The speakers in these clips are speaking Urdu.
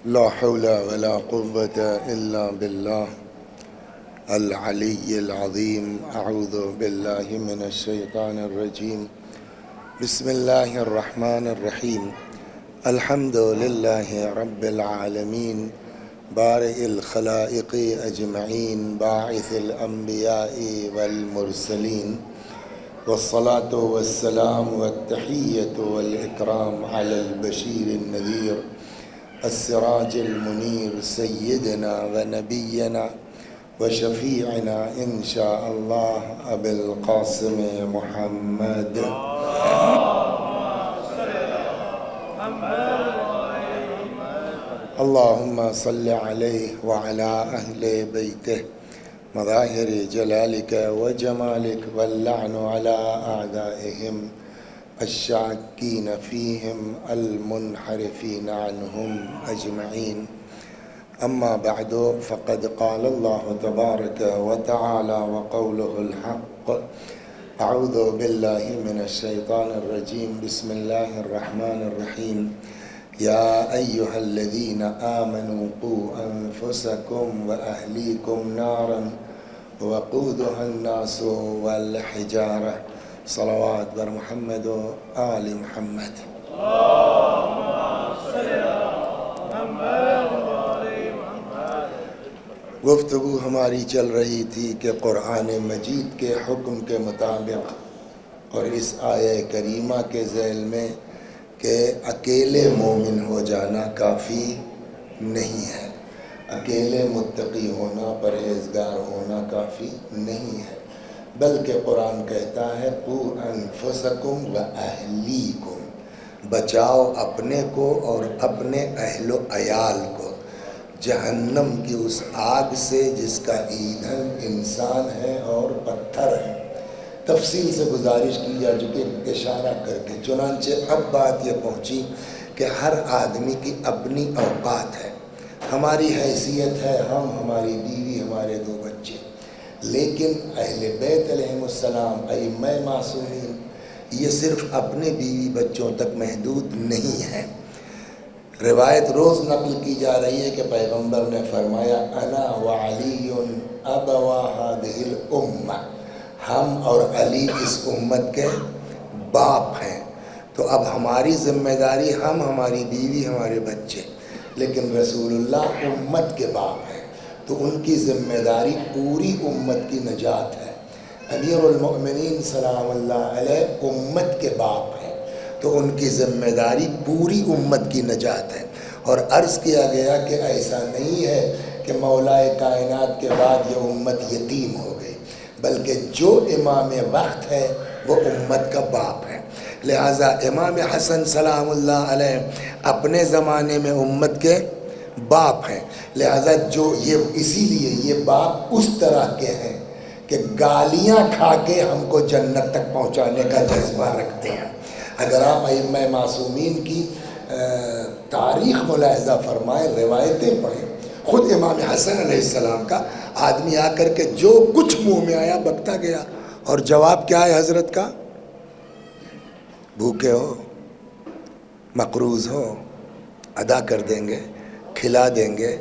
لا حول ولا قوة إلا بالله العلي العظيم. أعوذ بالله من الشيطان الرجيم. بسم الله الرحمن الرحيم. الحمد لله رب العالمين بارئ الخلائق أجمعين باعث الأنبياء والمرسلين، والصلاة والسلام والتحية والإكرام على البشير النذير السراج المنير سيدنا ونبينا وشفيعنا إن شاء الله أبي القاسم محمد. اللهم صل عليه وعلى أهل بيته مظاهر جلالك وجمالك، واللعن على أعدائهم الشاكين فيهم المنحرفين عنهم أجمعين. أما بعد، فقد قال الله تبارك وتعالى وقوله الحق: أعوذ بالله من الشيطان الرجيم. بسم الله الرحمن الرحيم. يا أيها الذين آمنوا قوا أنفسكم وأهليكم نارا وقودها الناس والحجارة. صلوات بر محمد و آل محمد. گفتگو ہماری چل رہی تھی کہ قرآن مجید کے حکم کے مطابق اور اس آیہ کریمہ کے ذیل میں کہ اکیلے مومن ہو جانا کافی نہیں ہے، اکیلے متقی ہونا، پرہیزگار ہونا کافی نہیں ہے، بلکہ قرآن کہتا ہے قوا انفسکم و اہلیکم، بچاؤ اپنے کو اور اپنے اہل و عیال کو جہنم کی اس آگ سے جس کا ایندھن انسان ہے اور پتھر ہے۔ تفصیل سے گزارش کی جا چکی اشارہ کر کے، چنانچہ اب بات یہ پہنچی کہ ہر آدمی کی اپنی اوقات ہے، ہماری حیثیت ہے، ہماری بیوی، ہمارے 2 بچے، لیکن اہل بیت علیہم السلام ائمہ معصومین یہ صرف اپنے بیوی بچوں تک محدود نہیں ہے۔ روایت روز نقل کی جا رہی ہے کہ پیغمبر نے فرمایا انا وعلی ابوا هذه الامہ، ہم اور علی اس امت کے باپ ہیں۔ تو اب ہماری ذمہ داری، ہم، ہماری بیوی، ہمارے بچے، لیکن رسول اللہ امت کے باپ ہیں، تو ان کی ذمہ داری پوری امت کی نجات ہے۔ امیر المؤمنین سلام اللہ علیہ امت کے باپ ہیں، تو ان کی ذمہ داری پوری امت کی نجات ہے۔ اور عرض کیا گیا کہ ایسا نہیں ہے کہ مولا کائنات کے بعد یہ امت یتیم ہو گئی، بلکہ جو امام وقت ہے وہ امت کا باپ ہے۔ لہٰذا امام حسن سلام اللہ علیہ اپنے زمانے میں امت کے باپ ہیں، لہٰذا اسی لیے یہ باپ اس طرح کے ہیں کہ گالیاں کھا کے ہم کو جنت تک پہنچانے کا جذبہ رکھتے ہیں۔ اگر آپ ائمہ معصومین کی تاریخ ملاحظہ فرمائیں، روایتیں پڑھیں، خود امام حسن علیہ السلام کا آدمی آ کر کے جو کچھ منہ میں آیا بکتا گیا، اور جواب کیا ہے حضرت کا؟ بھوکے ہو، مقروض ہو، ادا کر دیں گے، کھلا دیں گے،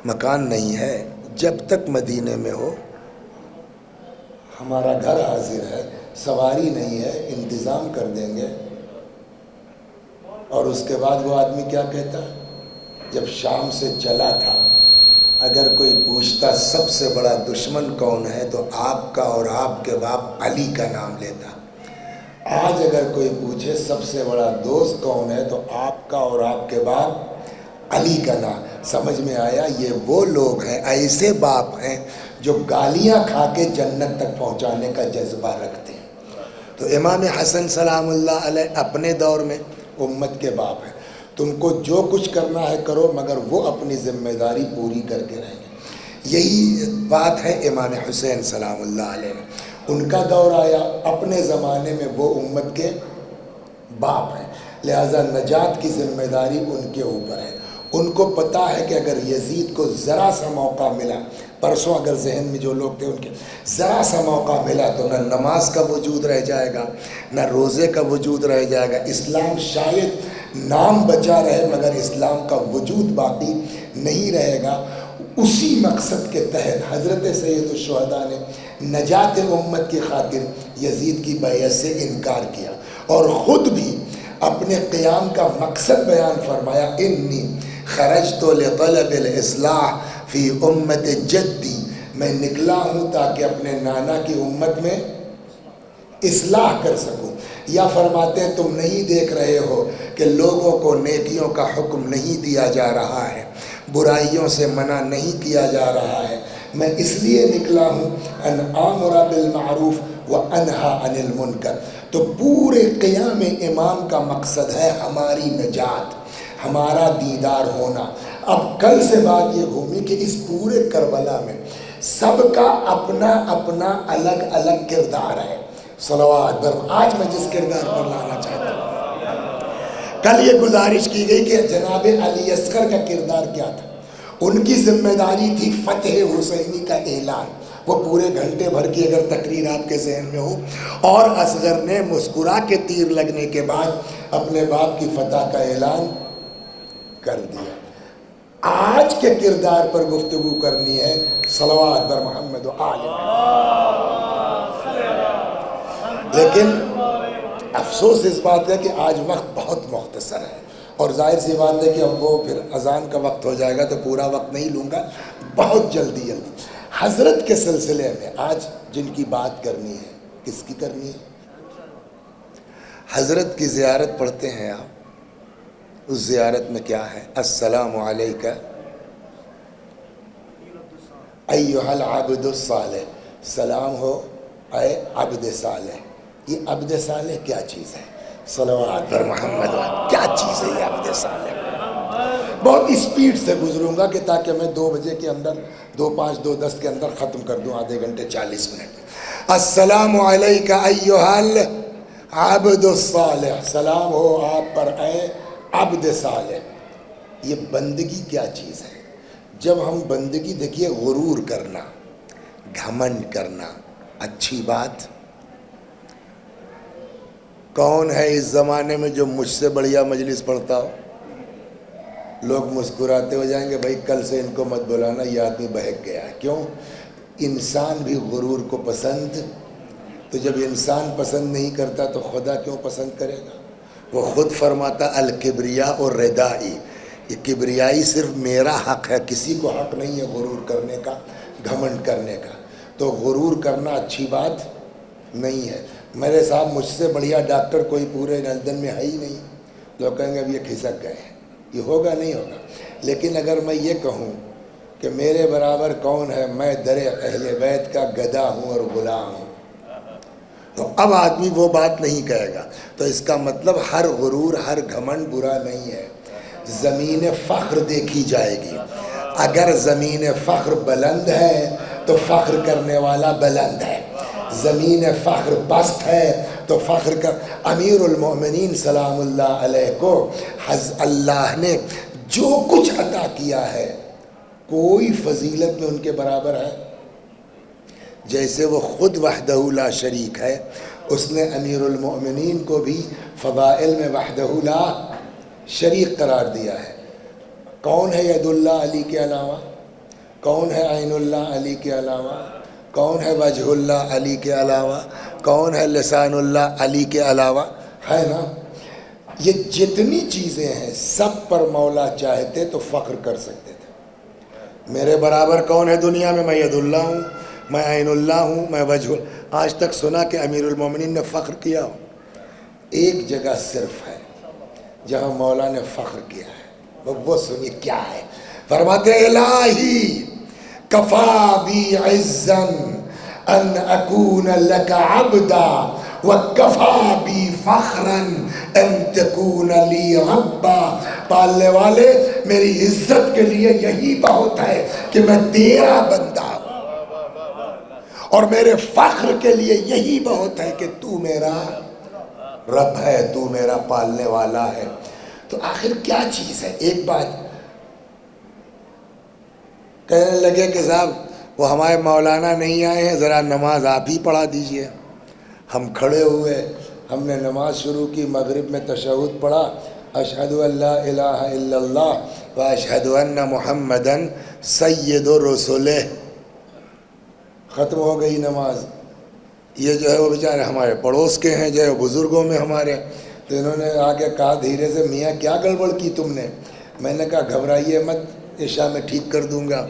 مکان نہیں ہے، جب تک مدینے میں ہو ہمارا گھر حاضر ہے، سواری نہیں ہے، انتظام کر دیں گے۔ اور اس کے بعد وہ آدمی کیا کہتا ہے؟ جب شام سے چلا تھا، اگر کوئی پوچھتا سب سے بڑا دشمن کون ہے تو آپ کا اور آپ کے باپ علی کا نام لیتا۔ آج اگر کوئی پوچھے سب سے بڑا دوست کون ہے تو آپ کا اور آپ کے باپ علی کا نام۔ سمجھ میں آیا؟ یہ وہ لوگ ہیں، ایسے باپ ہیں جو گالیاں کھا کے جنت تک پہنچانے کا جذبہ رکھتے ہیں۔ تو امام حسن سلام اللہ علیہ اپنے دور میں امت کے باپ ہیں۔ تم کو جو کچھ کرنا ہے کرو، مگر وہ اپنی ذمہ داری پوری کر کے رہیں گے۔ یہی بات ہے امام حسین سلام اللہ علیہ میں۔ ان کا دور آیا، اپنے زمانے میں وہ امت کے باپ ہیں، لہٰذا نجات کی ذمہ داری ان کے اوپر ہے۔ ان کو پتہ ہے کہ اگر یزید کو ذرا سا موقع ملا، پرسوں اگر ذہن میں جو لوگ تھے ان کے ذرا سا موقع ملا تو نہ نماز کا وجود رہ جائے گا، نہ روزے کا وجود رہ جائے گا، اسلام شاید نام بچا رہے مگر اسلام کا وجود باقی نہیں رہے گا، اسی مقصد کے تحت حضرت سید الشہداء نے نجات امت کی خاطر یزید کی بیعت سے انکار کیا، اور خود بھی اپنے قیام کا مقصد بیان فرمایا، انی خرجت لطلب الاصلاح فی امت جدی، میں نکلا ہوں تاکہ اپنے نانا کی امت میں اصلاح کر سکوں۔ یا فرماتے ہیں تم نہیں دیکھ رہے ہو کہ لوگوں کو نیکیوں کا حکم نہیں دیا جا رہا ہے، برائیوں سے منع نہیں کیا جا رہا ہے، میں اس لیے نکلا ہوں ان آمر بالمعروف و انہا عن المنکر۔ تو پورے قیام امام کا مقصد ہے ہماری نجات، ہمارا دیدار ہونا۔ اب کل سے بات یہ گھومی کہ اس پورے کربلا میں سب کا اپنا اپنا الگ الگ کردار ہے۔ صلوات برم آج میں جس کردار پر لانا چاہتا ہوں، کل یہ گزارش کی گئی کہ جناب علی اصغر کا کردار کیا تھا۔ ان کی ذمہ داری تھی فتح حسینی کا اعلان، وہ پورے گھنٹے بھر کی اگر تقریر آپ کے ذہن میں ہو، اور اصغر نے مسکرا کے تیر لگنے کے بعد اپنے باپ کی فتح کا اعلان کر دیا۔ آج کے کردار پر گفتگو کرنی ہے، صلوات بر محمد و آل محمد۔ لیکن افسوس اس بات ہے کہ آج وقت بہت مختصر ہے، اور ظاہر سی بات ہے کہ اب وہ پھر اذان کا وقت ہو جائے گا تو پورا وقت نہیں لوں گا، بہت جلدی حضرت کے سلسلے میں آج جن کی بات کرنی ہے، کس کی کرنی ہے؟ حضرت کی زیارت پڑھتے ہیں آپ، اس زیارت میں کیا ہے؟ السلام علیکہ ایھا العبد الصالح، سلام ہو اے عبد صالح۔ یہ عبد صالح کیا چیز ہے؟ صلوات پر محمد، کیا چیز ہے یہ عبد صالح؟ بہت اسپیڈ سے گزروں گا کہ تاکہ میں 2 بجے کے اندر 2:05 2:10 کے اندر ختم کر دوں، آدھے گھنٹے 40 منٹ۔ السلام علیکہ ایھا العبد الصالح، سلام ہو آپ پر اے عبد صالح۔ یہ بندگی کیا چیز ہے؟ جب ہم بندگی، دیکھیے غرور کرنا، گھمنڈ کرنا اچھی بات۔ کون ہے اس زمانے میں جو مجھ سے بڑھیا مجلس پڑھتا ہو؟ لوگ مسکراتے ہو جائیں گے، بھائی کل سے ان کو مت بلانا، یہ آدمی بہک گیا ہے۔ کیوں؟ انسان بھی غرور کو پسند، تو جب انسان پسند نہیں کرتا تو خدا کیوں پسند کرے گا؟ وہ خود فرماتا الکبریاء اور ردائی، یہ کبریائی صرف میرا حق ہے، کسی کو حق نہیں ہے غرور کرنے کا، گھمنڈ کرنے کا۔ تو غرور کرنا اچھی بات نہیں ہے۔ میرے صاحب مجھ سے بڑھیا ڈاکٹر کوئی پورے لندن میں ہے ہی نہیں، لوگ کہیں گے اب یہ کھسک گئے ہیں، یہ ہوگا نہیں ہوگا۔ لیکن اگر میں یہ کہوں کہ میرے برابر کون ہے، میں در اہل بیت کا گدا ہوں اور غلام ہوں، تو اب آدمی وہ بات نہیں کہے گا۔ تو اس کا مطلب ہر غرور، ہر گھمنڈ برا نہیں ہے۔ زمین فخر دیکھی جائے گی، اگر زمین فخر بلند ہے تو فخر کرنے والا بلند ہے، زمین فخر پست ہے تو فخر کر۔ امیر المومنین سلام اللہ علیہ کو اللہ نے جو کچھ عطا کیا ہے، کوئی فضیلت میں ان کے برابر ہے؟ جیسے وہ خود وحدہ لا شریک ہے، اس نے امیر المومنین کو بھی فضائل میں وحدہ لا شریک قرار دیا ہے۔ کون ہے ید اللہ علی کے علاوہ؟ کون ہے عین اللہ علی کے علاوہ؟ کون ہے وجہ اللہ علی کے علاوہ؟ کون ہے لسان اللہ علی کے علاوہ؟ ہے نا؟ یہ جتنی چیزیں ہیں سب پر مولا چاہتے تو فخر کر سکتے تھے۔ میرے برابر کون ہے دنیا میں؟ میں ید اللہ ہوں، میں عین اللہ ہوں، میں وجہ۔ آج تک سنا کہ امیر المومنین نے فخر کیا ہو؟ ایک جگہ صرف ہے جہاں مولا نے فخر کیا ہے، وہ سنیے کیا ہے۔ فرماتے الہی کفا بی عزا ان اکون لک عبدا وکفا بی فخرا ان تکون لی ربا۔ پالنے والے میری عزت کے لیے یہی بہت ہے کہ میں تیرا بندہ ہوں، اور میرے فخر کے لیے یہی بہت ہے کہ تو میرا رب ہے، تو میرا پالنے والا ہے۔ تو آخر کیا چیز ہے؟ ایک بات کہنے لگے کہ صاحب وہ ہمارے مولانا نہیں آئے ہیں، ذرا نماز آپ ہی پڑھا دیجئے۔ ہم کھڑے ہوئے، ہم نے نماز شروع کی، مغرب میں تشہد پڑھا، اشہد ان لا الہ الا اللہ و اشہد ان محمدن سید الرسل. ختم ہو گئی نماز. یہ جو ہے وہ بیچارے ہمارے پڑوس کے ہیں، جو ہے بزرگوں میں ہمارے، تو انہوں نے آگے کہا دھیرے سے، میاں کیا گڑبڑ کی تم نے؟ میں نے کہا گھبرائیے مت، عشاء میں ٹھیک کر دوں گا.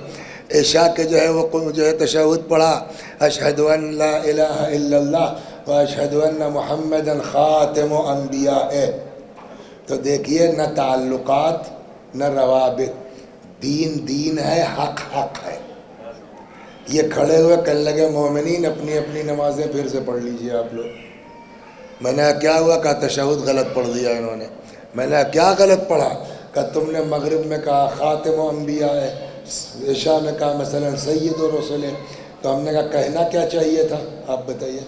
عشاء کے جو ہے وہ جو ہے تشہد پڑھا، اشہد ان لا الہ الا اللہ و اشہد ان محمدن خاتم انبیاء. تو دیکھیے نہ تعلقات نہ روابط، دین دین ہے، حق حق ہے. یہ کھڑے ہوئے کہنے لگے مومنین اپنی اپنی نمازیں پھر سے پڑھ لیجئے آپ لوگ. میں نے کیا ہوا؟ کہا تشہد غلط پڑھ دیا انہوں نے. میں نے کیا غلط پڑھا؟ کہ تم نے مغرب میں کہا خاتم و انبیاء ہے، عشاء میں کہا مثلا سید و رسول ہے. تو ہم نے کہا کہنا کیا چاہیے تھا آپ بتائیے؟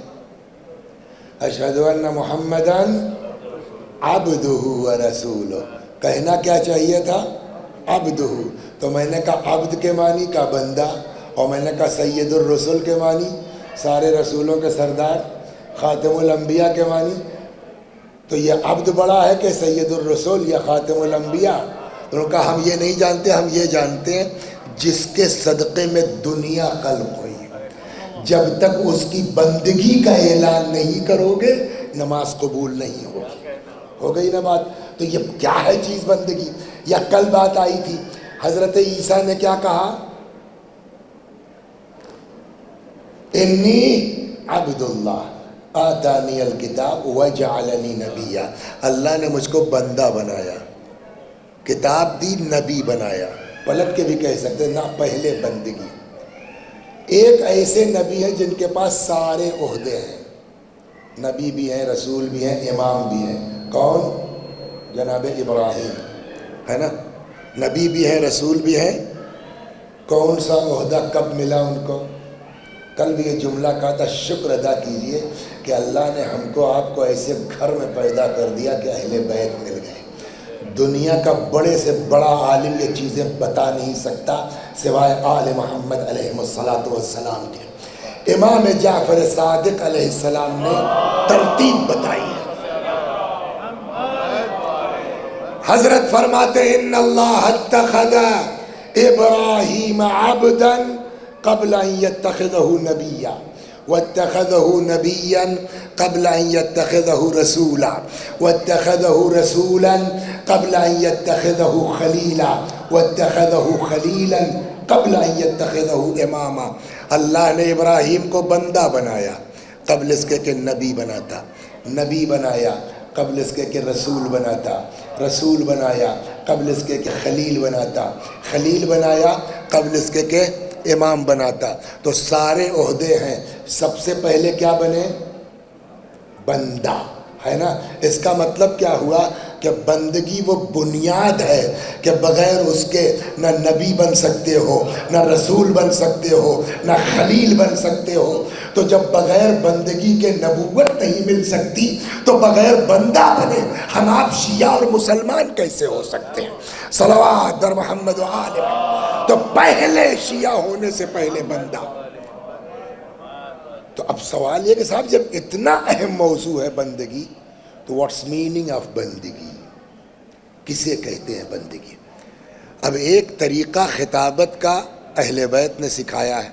اشہد ان محمدن عبدہ و رسولہ. کہنا کیا چاہیے تھا؟ عبدہ. تو میں نے کہا عبد کے معنی کا بندہ، اور میں نے کہا سید الرسول کے معنی سارے رسولوں کے سردار، خاتم الانبیاء کے معنی. تو یہ عبد بڑا ہے کہ سید الرسول یا خاتم الانبیاء؟ انہوں نے کہا ہم یہ نہیں جانتے، ہم یہ جانتے ہیں جس کے صدقے میں دنیا قلب ہوئی. جب تک اس کی بندگی کا اعلان نہیں کرو گے نماز قبول نہیں ہوگی. ہو گئی نا بات؟ تو یہ کیا ہے چیز بندگی؟ یا کل بات آئی تھی حضرت عیسیٰ نے کیا کہا؟ انی عبد اللہ آتانی الکتاب وجعلنی نبیا. اللہ نے مجھ کو بندہ بنایا، کتاب دی، نبی بنایا. پلٹ کے بھی کہہ سکتے نہ، پہلے بندگی. ایک ایسے نبی ہیں جن کے پاس سارے عہدے ہیں، نبی بھی ہیں، رسول بھی ہیں، امام بھی ہیں. کون؟ جناب ابراہیم، ہے نا؟ نبی بھی ہیں، رسول بھی ہیں. کون سا عہدہ کب ملا ان کو؟ کل بھی یہ جملہ کہا تھا، شکر ادا کیجئے کہ اللہ نے ہم کو آپ کو ایسے گھر میں پیدا کر دیا کہ اہل بیت مل گئے. دنیا کا بڑے سے بڑا عالم یہ چیزیں بتا نہیں سکتا سوائے آل محمد علیہ السلام کے. امام جعفر صادق علیہ السلام نے ترتیب بتائی ہے. حضرت فرماتے ہیں ان اللہ اتخذ ابراہیم عبدا قبل ان يتخذه نبیا واتخذه نبیا قبل ان يتخذه رسولا واتخذه رسولا قبل ان يتخذه خلیلا واتخذه خلیلا قبل ان يتخذه اماما. اللہ نے ابراہیم کو بندہ بنایا قبل اس کے کہ نبی بناتا، نبی بنایا قبل اس کے کہ رسول بناتا، رسول بنایا قبل اس کے کہ خلیل بناتا، خلیل بنایا قبل اس کے کہ امام بناتا. تو سارے عہدے ہیں. سب سے پہلے کیا بنے؟ بندہ، ہے نا؟ اس کا مطلب کیا ہوا کہ بندگی وہ بنیاد ہے کہ بغیر اس کے نہ نبی بن سکتے ہو، نہ رسول بن سکتے ہو، نہ خلیل بن سکتے ہو. تو جب بغیر بندگی کے نبوت نہیں مل سکتی تو بغیر بندہ بنے ہم آپ شیعہ اور مسلمان کیسے ہو سکتے ہیں؟ صلوات بر محمد و آل محمد. تو پہلے شیعہ ہونے سے پہلے بندہ. تو اب سوال یہ کہ صاحب جب اتنا اہم موضوع ہے بندگی تو واٹس میننگ آف بندگی؟ کسے کہتے ہیں بندگی؟ اب ایک طریقہ خطابت کا اہل بیت نے سکھایا ہے،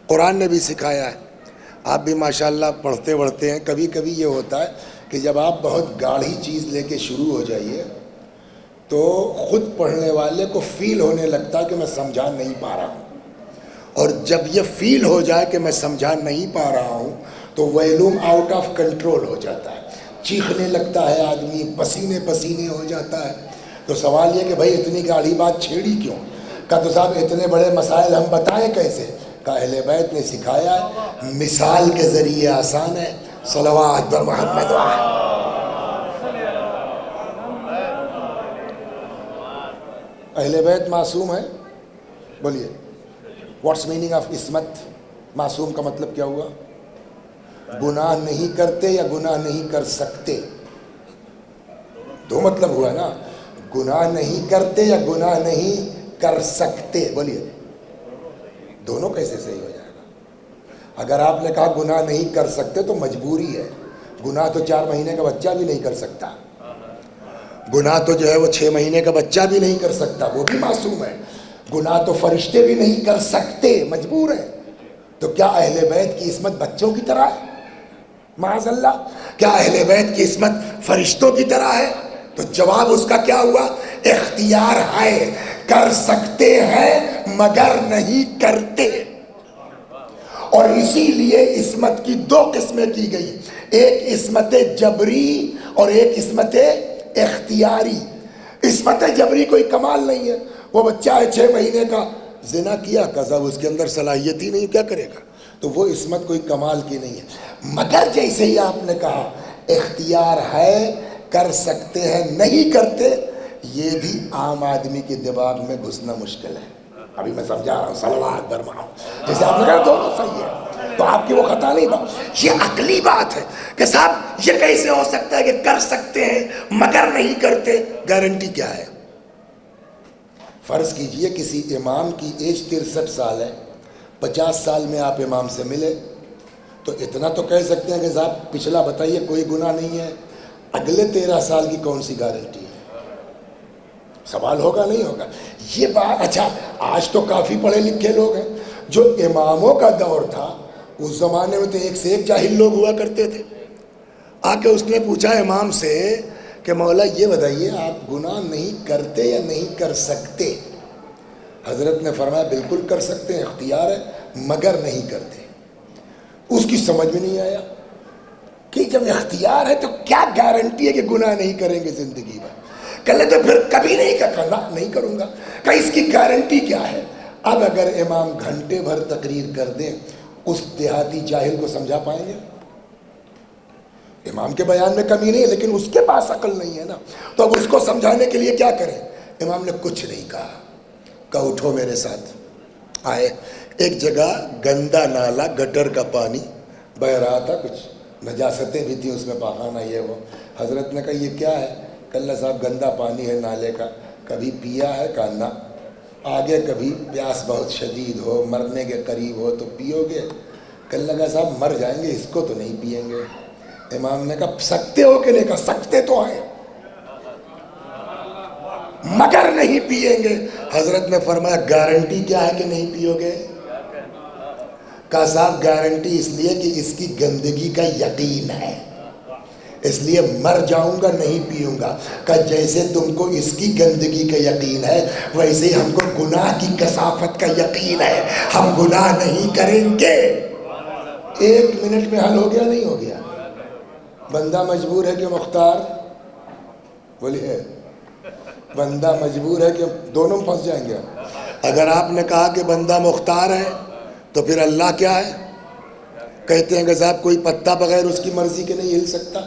قرآن نے بھی سکھایا ہے. آپ بھی ماشاءاللہ پڑھتے پڑھتے ہیں. کبھی کبھی یہ ہوتا ہے کہ جب آپ بہت گاڑھی چیز لے کے شروع ہو جائیے تو خود پڑھنے والے کو فیل ہونے لگتا ہے کہ میں سمجھا نہیں پا رہا ہوں. اور جب یہ فیل ہو جائے کہ میں سمجھا نہیں پا رہا ہوں تو ویلوم آؤٹ آف کنٹرول ہو جاتا ہے، چیخنے لگتا ہے آدمی، پسینے پسینے ہو جاتا ہے. تو سوال یہ کہ بھائی اتنی گاڑی بات چھیڑی کیوں؟ کہا تو صاحب اتنے بڑے مسائل ہم بتائیں کیسے؟ کہ اہل بیت نے سکھایا ہے، مثال کے ذریعے آسان ہے. صلوات بر محمد و آل. اہل بیت معصوم ہے؟ بولیے واٹس میننگ آف عصمت؟ معصوم کا مطلب کیا ہوا؟ گناہ نہیں کرتے یا گناہ نہیں کر سکتے؟ دو مطلب ہوا نا، گناہ نہیں کرتے یا گناہ نہیں کر سکتے. بولیے دونوں کیسے صحیح ہو جائے گا؟ اگر آپ نے کہا گناہ نہیں کر سکتے تو مجبوری ہے. گناہ تو 4 مہینے کا بچہ بھی نہیں کر سکتا. گناہ تو جو ہے وہ 6 مہینے کا بچہ بھی نہیں کر سکتا، وہ بھی معصوم ہے. گناہ تو فرشتے بھی نہیں کر سکتے، مجبور ہیں. تو کیا اہل بیت کی عصمت بچوں کی طرح ہے؟ معاذ اللہ. کیا اہل بیت کی عصمت فرشتوں کی طرح ہے؟ تو جواب اس کا کیا ہوا؟ اختیار ہے، کر سکتے ہیں مگر نہیں کرتے. اور اسی لیے عصمت کی 2 قسمیں کی گئی، ایک عصمت جبری اور ایک عصمت اختیاری. عصمت جبری کوئی کمال نہیں ہے. وہ بچہ ہے 6 مہینے کا، زنا کیا، قذف، اس کے اندر صلاحیت ہی نہیں، کیا کرے گا؟ تو وہ عصمت کوئی کمال کی نہیں ہے. مگر جیسے ہی آپ نے کہا اختیار ہے، کر سکتے ہیں، نہیں کرتے، یہ بھی عام آدمی کے دماغ میں گھسنا مشکل ہے. ابھی میں سمجھا رہا ہوں، صلوات برماؤں، جیسے آپ نے کہا دونوں صحیح ہے، تو آپ کی وہ خطا نہیں بات. یہ عقلی بات ہے کہ صاحب یہ کیسے ہو سکتا ہے کہ کر سکتے ہیں مگر نہیں کرتے؟ گارنٹی کیا ہے؟ فرض کیجئے کسی امام کی ایج 63 سال ہے، 50 سال میں آپ امام سے ملے تو اتنا تو کہہ سکتے ہیں کہ صاحب پچھلا بتائیے کوئی گناہ نہیں ہے، اگلے 13 سال کی کون سی گارنٹی ہے؟ سوال ہوگا نہیں ہوگا؟ یہ بات. اچھا آج تو کافی پڑھے لکھے لوگ ہیں. جو اماموں کا دور تھا اس زمانے میں تو ایک سے ایک جاہل لوگ ہوا کرتے تھے. آ کے اس نے پوچھا امام سے کہ مولا یہ بتائیے آپ گناہ نہیں کرتے یا نہیں کر سکتے؟ حضرت نے فرمایا بالکل کر سکتے ہیں، اختیار ہے، مگر نہیں کرتے. اس کی سمجھ میں نہیں آیا کہ جب اختیار ہے تو کیا گارنٹی ہے کہ گناہ نہیں کریں گے زندگی میں؟ کہہ تو پھر کبھی نہیں کرنا، نہیں کروں گا. کہ اس کی گارنٹی کیا ہے؟ اب اگر امام گھنٹے بھر تقریر کر دیں اس دیہاتی جاہل کو سمجھا پائیں گے؟ امام کے بیان میں کمی نہیں ہے لیکن اس کے پاس عقل نہیں ہے نا. تو اب اس کو سمجھانے کے لیے کیا کریں؟ امام نے کچھ نہیں کہا، کہا اٹھو میرے ساتھ. آئے ایک جگہ گندا نالا، گٹر کا پانی بہ رہا تھا، کچھ نجاستیں بھی تھیں اس میں، پاخانہ یہ وہ. حضرت نے کہا یہ کیا ہے؟ کہ اللہ صاحب گندا پانی ہے نالے کا، کبھی پیا ہے؟ کہا نہ. آگے کبھی پیاس بہت شدید ہو، مرنے کے قریب ہو تو پیو گے؟ کہ اللہ کا صاحب مر جائیں گے، اس کو تو نہیں پئیں گے. امام نے کہا سکتے ہو کہ نہیں؟ کہا سکتے تو ہیں مگر نہیں پئیں گے. حضرت نے فرمایا گارنٹی کیا ہے کہ نہیں پیو گے؟ کہا صاحب گارنٹی اس لیے کہ اس کی گندگی کا یقین ہے، اس لیے مر جاؤں گا نہیں پیوں گا. کہ جیسے تم کو اس کی گندگی کا یقین ہے ویسے ہی ہم کو گناہ کی کثافت کا یقین ہے، ہم گناہ نہیں کریں گے. 1 منٹ میں حل ہو گیا نہیں ہو گیا؟ بندہ مجبور ہے کہ مختار؟ بولیے بندہ مجبور ہے کہ دونوں پھنس جائیں گے. اگر آپ نے کہا کہ بندہ مختار ہے تو پھر اللہ کیا ہے؟ کہتے ہیں کہ صاحب کوئی پتا بغیر اس کی مرضی کے نہیں ہل سکتا.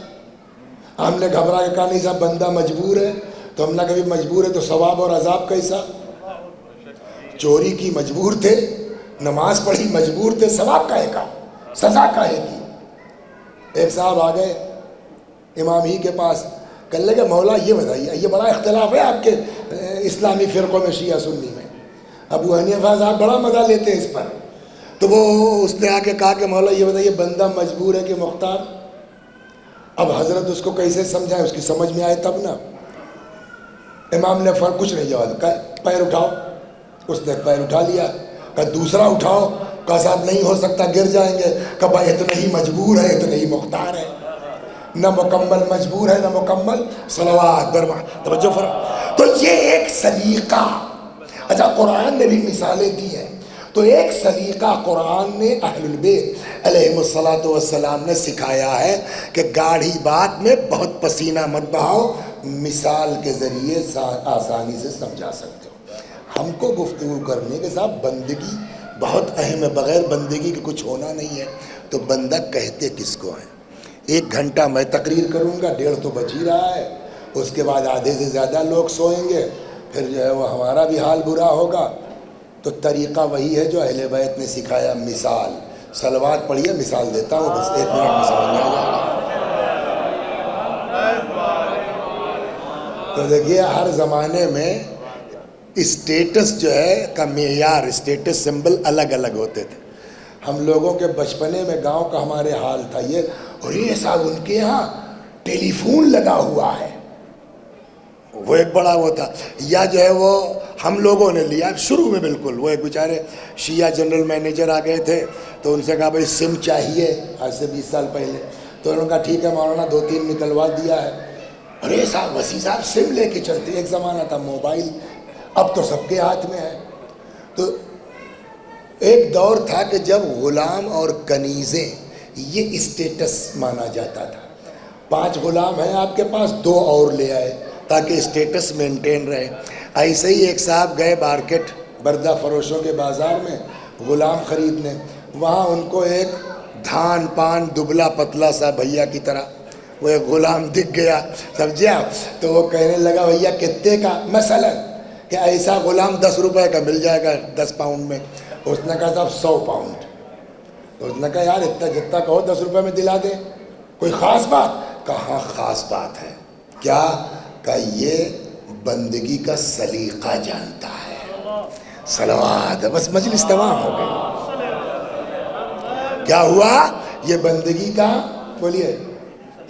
ہم نے گھبرا کے کہا نہیں صاحب بندہ مجبور ہے، تو ہم نے کبھی مجبور ہے تو ثواب اور عذاب کیسا؟ چوری کی مجبور تھے، نماز پڑھی مجبور تھے، ثواب کہے گا، سزا کہے گی. ایک صاحب آ گئے امام ہی کے پاس، کہنے لگے مولا یہ بتائیے، یہ بڑا اختلاف ہے آپ کے اسلامی فرقوں میں، شیعہ سنی میں. ابو حنیفہ صاحب بڑا مزہ لیتے ہیں اس پر. تو وہ اس نے آ کے کہا کہ مولا یہ بتائیے بندہ مجبور ہے کہ مختار؟ اب حضرت اس کو کیسے سمجھائیں، اس کی سمجھ میں آئے تب نا. امام نے کچھ نہیں جواب، کہا پیر اٹھاؤ. اس نے پیر اٹھا لیا. کہا دوسرا اٹھاؤ. کہا صاحب نہیں ہو سکتا، گر جائیں گے. کہا بھائی اتنا ہی مجبور ہے، اتنا ہی مختار ہے، نہ مکمل مجبور ہے نہ مکمل صلوات برما. توجہ فرق. تو یہ ایک سلیقہ. اچھا قرآن نے بھی مثالیں دی ہیں، تو ایک سلیقہ قرآن نے اہل البیت علیہم الصلاۃ والسلام نے سکھایا ہے کہ گاڑھی بات میں بہت پسینہ مت بہاؤ، مثال کے ذریعے آسانی سے سمجھا سکتے ہو. ہم کو گفتگو کرنے کے ساتھ بندگی بہت اہم ہے، بغیر بندگی کے کچھ ہونا نہیں ہے. تو بندہ کہتے کس کو ہیں؟ 1 گھنٹہ میں تقریر کروں گا، 1.5 تو بج ہی رہا ہے، اس کے بعد آدھے سے زیادہ لوگ سوئیں گے، پھر جو ہے وہ ہمارا بھی حال برا ہوگا. تو طریقہ وہی ہے جو اہل بیت نے سکھایا، مثال. صلوات پڑھیے، مثال دیتا ہوں، بس 1 منٹ میں سمجھ میں آ جائے گا. تو دیکھیے ہر زمانے میں اسٹیٹس جو ہے کا معیار، اسٹیٹس سمبل الگ الگ ہوتے تھے. ہم لوگوں کے بچپنے میں گاؤں کا ہمارے حال تھا یہ، اور یہ صاحب ان کے یہاں ٹیلی فون لگا ہوا ہے. وہ ایک بڑا وہ تھا. یا جو ہے وہ ہم لوگوں نے لیا شروع میں بالکل. وہ ایک بیچارے شیعہ جنرل مینیجر آ گئے تھے تو ان سے کہا بھائی سم چاہیے آج سے 20 سال پہلے. تو انہوں نے کہا ٹھیک ہے مولانا 2-3 نکلوا دیا ہے. ارے صاحب وسیع صاحب سم لے کے چلتے. ایک زمانہ تھا موبائل, اب تو سب کے ہاتھ میں ہے. تو ایک دور تھا کہ جب غلام اور کنیزیں یہ اسٹیٹس مانا جاتا تھا. 5 غلام ہیں آپ کے پاس, 2 اور لے آئے تاکہ اسٹیٹس مینٹین رہے. ایسے ہی ایک صاحب گئے مارکیٹ بردہ فروشوں کے بازار میں غلام خریدنے. وہاں ان کو ایک دھان پان دبلا پتلا سا بھیا کی طرح وہ ایک غلام دکھ گیا, سمجھے آپ. تو وہ کہنے لگا بھیا کتنے کا, مثلا کہ ایسا غلام 10 روپے کا مل جائے گا 10 پاؤنڈ میں. اس نے کہا صاحب 100 پاؤنڈ. تو اس نے کہا یار اتنا جتنا کہو 10 روپے میں دلا دیں, کوئی خاص بات. کہاں خاص بات ہے کیا, کہ یہ بندگی کا سلیقہ جانتا ہے. صلوات, بس مجلس تمام ہو گئی. کیا ہوا, یہ بندگی کا بولیے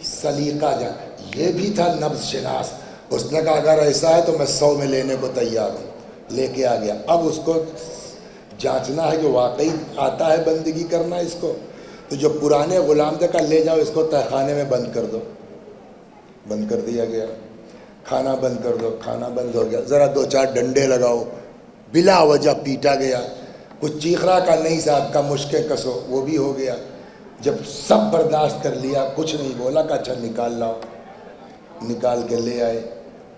سلیقہ جان. یہ بھی تھا نبض شناس. اس نے کہا اگر ایسا ہے تو میں 100 میں لینے کو تیار ہوں. لے کے آ گیا. اب اس کو جانچنا ہے کہ واقعی آتا ہے بندگی کرنا اس کو. تو جو پرانے غلام تھے کہا لے جاؤ اس کو تہ خانے میں بند کر دو. بند کر دیا گیا. کھانا بند کر دو, کھانا بند ہو گیا. ذرا 2-4 ڈنڈے لگاؤ, بلا وجہ پیٹا گیا. کچھ چیخ رہا کا نہیں صاحب کا مشکیں کسو, وہ بھی ہو گیا. جب سب برداشت کر لیا کچھ نہیں بولا کہ اچھا نکال لاؤ. نکال کے لے آئے.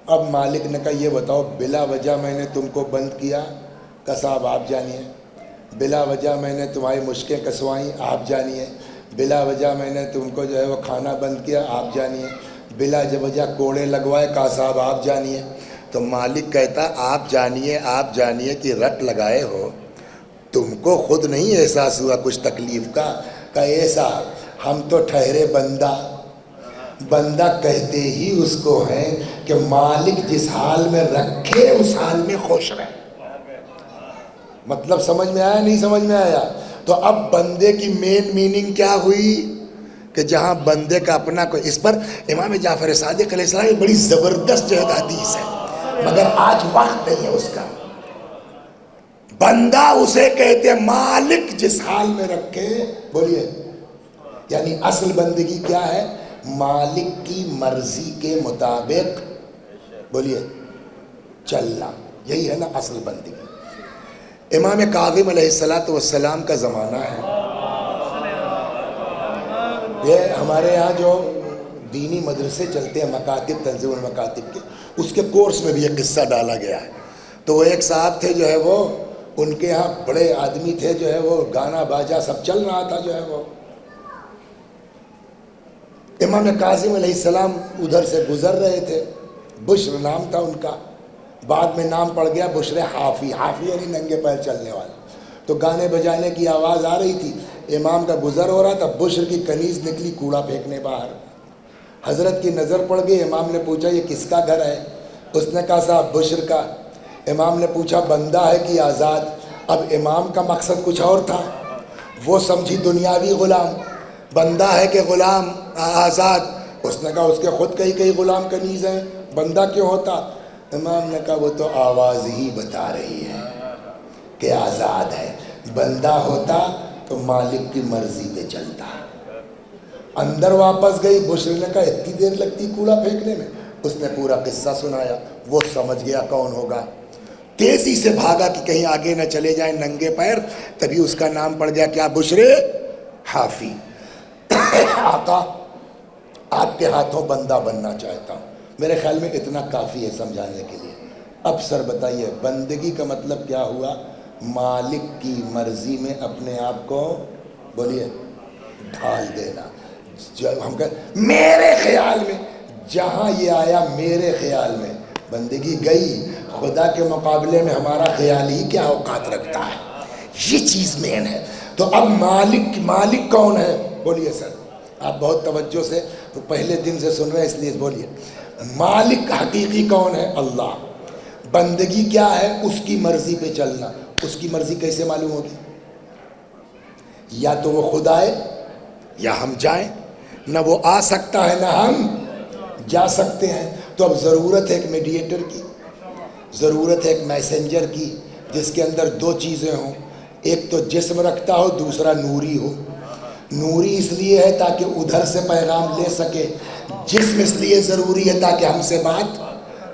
اب مالک نے کہا یہ بتاؤ بلا وجہ میں نے تم کو بند کیا, کہ صاحب آپ جانیے. بلا وجہ میں نے تمہاری مشکیں کسوائیں, آپ جانیے. بلا وجہ میں نے تم کو جو ہے وہ کھانا بند کیا, آپ جانیے. بلا وجہ کوڑے لگوائے, کہا صاحب آپ جانیے. تو مالک کہتا آپ جانیے کہ رٹ لگائے ہو, تم کو خود نہیں احساس ہوا کچھ تکلیف کا, کہ ایسا ہم تو ٹھہرے بندہ. بندہ کہتے ہی اس کو ہے کہ مالک جس حال میں رکھے اس حال میں خوش رہے. مطلب سمجھ میں آیا نہیں سمجھ میں آیا. تو اب بندے کی مین میننگ کیا ہوئی کہ جہاں بندے کا اپنا کوئی. اس پر امام جعفر صادق علیہ السلام بڑی زبردست جو حدیث ہے, مگر آج وقت نہیں ہے اس کا. بندہ اسے کہتے ہیں مالک جس حال میں رکھے, بولیے یعنی اصل بندگی کیا ہے, مالک کی مرضی کے مطابق بولیے چلنا. یہی ہے نا اصل بندگی. امام کاظم علیہ السلام کا زمانہ ہے. یہ ہمارے یہاں جو دینی مدرسے چلتے ہیں مکاتب, تنظیم المکاتب کے, اس کے کورس میں بھی ایک قصہ ڈالا گیا ہے. تو وہ ایک صاحب تھے جو ہے وہ, ان کے ہاں بڑے آدمی تھے جو ہے وہ, گانا باجا سب چل رہا تھا جو ہے وہ. امام کاظم علیہ السلام ادھر سے گزر رہے تھے. بشر نام تھا ان کا, بعد میں نام پڑ گیا بشر حافی. حافی یعنی ننگے پیر چلنے والا. تو گانے بجانے کی آواز آ رہی تھی, امام کا گزر ہو رہا تھا. بشر کی کنیز نکلی کوڑا پھینکنے باہر. حضرت کی نظر پڑ گئی. امام نے پوچھا یہ کس کا گھر ہے؟ اس نے کہا صاحب بشر کا. امام نے پوچھا بندہ ہے کہ آزاد؟ اب امام کا مقصد کچھ اور تھا, وہ سمجھی دنیاوی غلام. بندہ ہے کہ غلام آزاد؟ اس نے کہا اس کے خود کئی غلام کنیز ہیں, بندہ کیوں ہوتا؟ امام نے کہا وہ تو آواز ہی بتا رہی ہے کہ آزاد ہے. بندہ ہوتا تو مالک کی مرضی پہ چلتا. اندر واپس گئی. بشر نے کہا اتنی دیر لگتی کوڑا پھینکنے میں؟ اس نے پورا قصہ سنایا. وہ سمجھ گیا کون ہوگا. تیزی سے بھاگا کہ کہیں آگے نہ چلے جائیں ننگے پیر. تبھی اس کا نام پڑ گیا کیا, بشر حافی. آقا آپ کے ہاتھوں بندہ بننا چاہتا ہوں. میرے خیال میں اتنا کافی ہے سمجھانے کے لیے. اب سر بتائیے بندگی کا مطلب کیا ہوا؟ مالک کی مرضی میں اپنے آپ کو بولیے ڈھال دینا. جب ہم کہتے میرے خیال میں, جہاں یہ آیا میرے خیال میں, بندگی گئی. خدا کے مقابلے میں ہمارا خیال ہی کیا اوقات رکھتا ہے. یہ چیز مین ہے. تو اب مالک کون ہے؟ بولیے سر, آپ بہت توجہ سے تو پہلے دن سے سن رہے ہیں اس لیے بولیے. مالک حقیقی کون ہے؟ اللہ. بندگی کیا ہے؟ اس کی مرضی پہ چلنا. اس کی مرضی کیسے معلوم ہوگی؟ یا تو وہ خود آئے یا ہم جائیں. نہ وہ آ سکتا ہے نہ ہم جا سکتے ہیں. تو اب ضرورت ہے ایک میڈیٹر کی، ضرورت ہے ایک میسنجر کی، جس کے اندر دو چیزیں ہوں، ایک تو جسم رکھتا ہو، دوسرا نوری ہو۔ نوری اس لیے ہے تاکہ ادھر سے پیغام لے سکے، جسم اس لیے ضروری ہے تاکہ ہم سے بات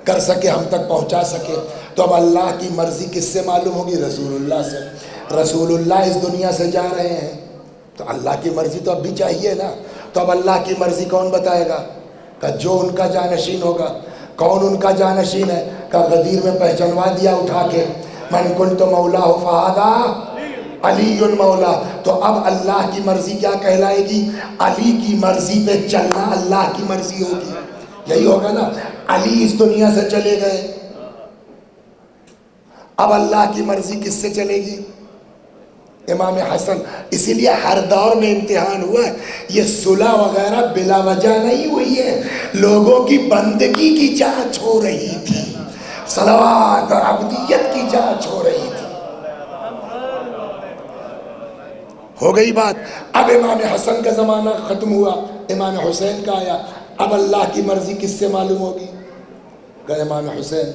کر سکے، ہم تک پہنچا سکے۔ تو اب اللہ کی مرضی کس سے معلوم ہوگی؟ رسول اللہ سے۔ رسول اللہ اس دنیا سے جا رہے ہیں تو اللہ کی مرضی تو اب بھی چاہیے نا۔ تو اب اللہ کی مرضی کون بتائے گا؟ کہ جو ان کا جانشین ہوگا۔ کون ان کا جانشین ہے؟ کہ غدیر میں پہچانوا دیا اٹھا کے، من کنت مولا فہذا علی مولا۔ تو اب اللہ کی مرضی کیا کہلائے گی؟ علی کی مرضی پہ چلنا اللہ کی مرضی ہوگی، یہی ہوگا نا۔ علی اس دنیا سے چلے گئے، اب اللہ کی مرضی کس سے چلے گی؟ امام حسن۔ اسی لیے ہر دور میں امتحان ہوا ہے، یہ صلح وغیرہ بلا وجہ نہیں ہوئی ہے، لوگوں کی بندگی کی جانچ ہو رہی تھی، صلوات اور عبدیت کی جانچ ہو رہی تھی۔ ہو گئی بات۔ اب امام حسن کا زمانہ ختم ہوا، امام حسین کا آیا، اب اللہ کی مرضی کس سے معلوم ہوگی؟ کہ امام حسین۔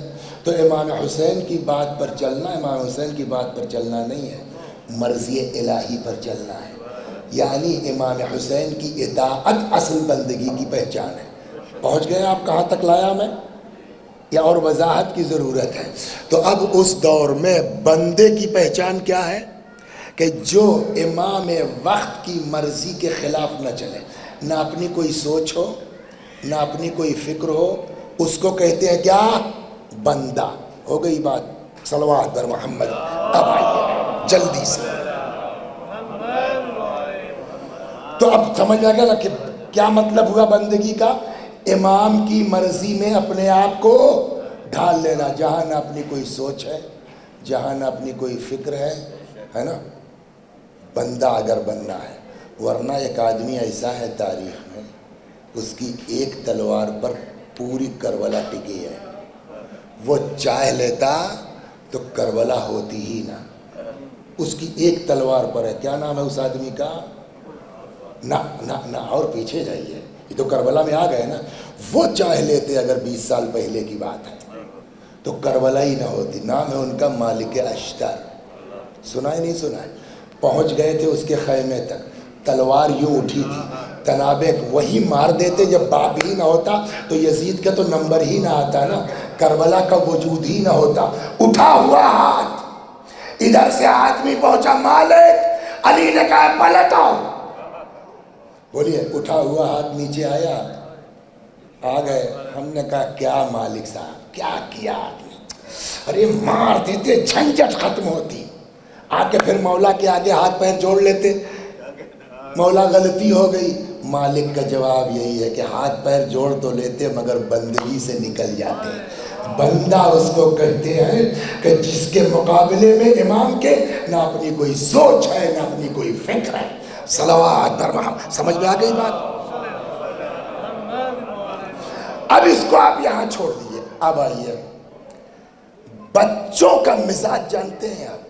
تو امام حسین کی بات پر چلنا، امام حسین کی بات پر چلنا نہیں ہے، مرضی الہی پر چلنا ہے۔ یعنی امام حسین کی اطاعت اصل بندگی کی پہچان ہے۔ پہنچ گئے آپ کہاں تک لایا میں؟ یا اور وضاحت کی ضرورت ہے؟ تو اب اس دور میں بندے کی پہچان کیا ہے؟ کہ جو امام وقت کی مرضی کے خلاف نہ چلے، نہ اپنی کوئی سوچ ہو، نہ اپنی کوئی فکر ہو، اس کو کہتے ہیں کیا؟ بندہ۔ ہو گئی بات؟ صلوات بر محمد۔ اب آئیے جلدی سے، تو اب سمجھ آ گیا نا کہ کیا مطلب ہوا بندگی کا؟ امام کی مرضی میں اپنے آپ کو ڈھال لینا، جہاں نہ اپنی کوئی سوچ ہے، جہاں نہ اپنی کوئی فکر ہے نا، بندہ اگر بننا ہے۔ ورنہ ایک آدمی ایسا ہے تاریخ میں، اس کی ایک تلوار پر پوری کربلا ٹکی ہے، وہ چاہ لیتا تو کربلا ہوتی ہی نہ، اس کی ایک تلوار پر ہے۔ کیا نام ہے اس آدمی کا؟ نہ اور پیچھے جائیے، یہ تو کربلا میں آ گئے نا۔ وہ چاہ لیتے اگر 20 سال پہلے کی بات ہے تو کربلا ہی نہ ہوتی۔ نام ہے ان کا مالک اشتر، سنا ہی نہیں سنا ہے؟ پہنچ گئے تھے اس کے خیمے تک، تلوار یوں اٹھی تھی، تنابے وہی مار دیتے، جب باپ ہی نہ ہوتا تو یزید کا تو نمبر ہی نہ آتا نا، کربلا کا وجود ہی نہ ہوتا۔ اٹھا ہوا ہاتھ، ادھر سے آدمی پہنچا، مالک، علی نے کہا پلٹو، بولیے، اٹھا ہوا ہاتھ نیچے آیا، آ گئے۔ ہم نے کہا کیا مالک صاحب کیا کیا آپ نے؟ ارے مار دیتے، جھنجٹ ختم ہوتی۔ آ کے پھر مولا کے آگے ہاتھ پیر جوڑ لیتے، مولا غلطی ہو گئی۔ مالک کا جواب یہی ہے کہ ہاتھ پیر جوڑ تو لیتے مگر بندگی سے نکل جاتے۔ بندہ اس کو کہتے ہیں کہ جس کے مقابلے میں امام کے نہ اپنی کوئی سوچ ہے، نہ اپنی کوئی فکر ہے۔ صلوات بر محمد۔ سمجھ میں آ گئی بات؟ اب اس کو آپ یہاں چھوڑ دیجئے، اب آئیے بچوں کا مزاج جانتے ہیں آپ؟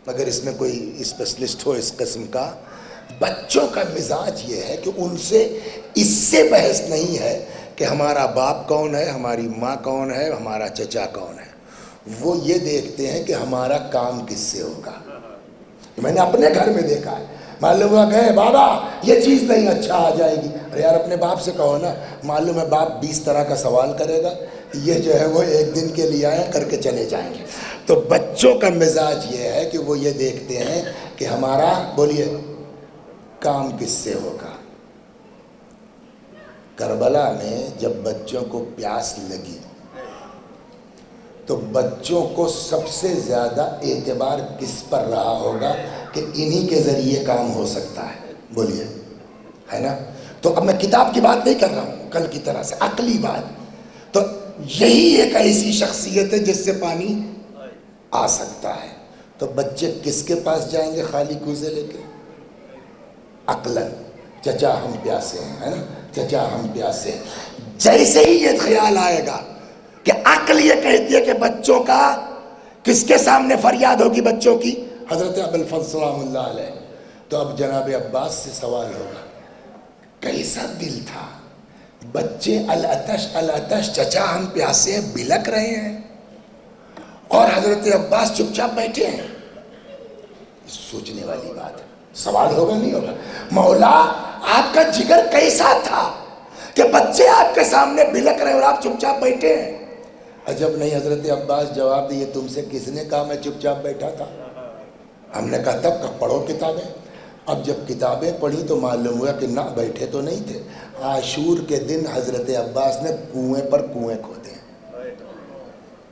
اگر اس میں کوئی اسپیشلسٹ ہو اس قسم کا، بچوں کا مزاج یہ ہے کہ ان سے اس سے بحث نہیں ہے کہ ہمارا باپ کون ہے، ہماری ماں کون ہے، ہمارا چچا کون ہے۔ وہ یہ دیکھتے ہیں کہ ہمارا کام کس سے ہوگا۔ میں نے اپنے گھر میں دیکھا ہے، معلوم ہوا کہ بابا یہ چیز نہیں، اچھا آ جائے گی۔ ارے یار اپنے باپ سے کہو نا، معلوم ہے باپ 20 طرح کا سوال کرے گا، یہ جو ہے وہ ایک دن کے لیے آئے کر کے چلے جائیں گے۔ تو بچوں کا مزاج یہ ہے کہ وہ یہ دیکھتے ہیں کہ ہمارا، بولیے، کام کس سے ہوگا۔ کربلا میں جب بچوں کو پیاس لگی تو بچوں کو سب سے زیادہ اعتبار کس پر رہا ہوگا کہ انہی کے ذریعے کام ہو سکتا ہے؟ بولیے، ہے نا؟ تو اب میں کتاب کی بات نہیں کر رہا ہوں، کل کی طرح سے عقلی بات۔ تو یہی ایک ایسی شخصیت ہے جس سے پانی آ سکتا ہے۔ تو بچے کس کے پاس جائیں گے خالی کوزے لے کے؟ عقلاً، چچا ہم پیاسے ہیں، ہے نا، چچا ہم پیاسے ہیں۔ جیسے ہی یہ خیال آئے گا کہ عقل یہ کہتی ہے کہ بچوں کا کس کے سامنے فریاد ہوگی؟ بچوں کی حضرت ابوالفضل سلام اللہ علیہ۔ تو اب جناب عباس سے سوال ہوگا، کیسا دل تھا بچے العطش العطش، چچا ہم پیاسے ہیں، بلک رہے ہیں، اور حضرت عباس چپ چاپ بیٹھے ہیں۔ سوچنے والی بات ہے، سوال ہوگا نہیں ہوگا؟ مولا آپ کا جگر کیسا تھا کہ بچے آپ کے سامنے بلک رہے ہیں اور آپ چپ چاپ بیٹھے ہیں؟ عجب نہیں، حضرت عباس جواب دیے، تم سے کس نے کہا میں چپ چاپ بیٹھا تھا؟ ہم نے کہا تب پڑھو کتابیں۔ اب جب کتابیں پڑھی تو معلوم ہوا کہ نہ، بیٹھے تو نہیں تھے۔ عاشور کے دن حضرت عباس نے کنویں پر کنویں کھودے،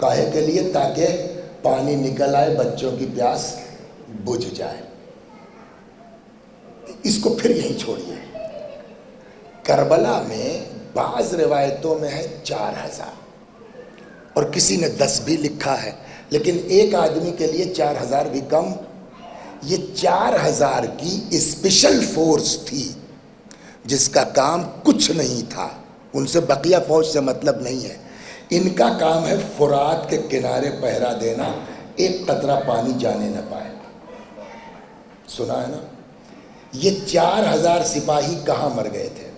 کاہے کے لیے؟ تاکہ پانی نکل آئے، بچوں کی پیاس بجھ جائے۔ اس کو پھر یہیں چھوڑیے۔ کربلا میں بعض روایتوں میں ہے 4000 اور کسی نے 10 بھی لکھا ہے، لیکن ایک آدمی کے لیے 4000 بھی کم۔ یہ 4000 کی اسپیشل فورس تھی جس کا کام کچھ نہیں تھا، ان سے بقیہ فوج سے مطلب نہیں ہے۔ ان کا کام ہے فرات کے کنارے پہرا دینا، ایک قطرہ پانی جانے نہ پائے۔ سنا ہے نا؟ یہ 4000 سپاہی کہاں مر گئے تھے؟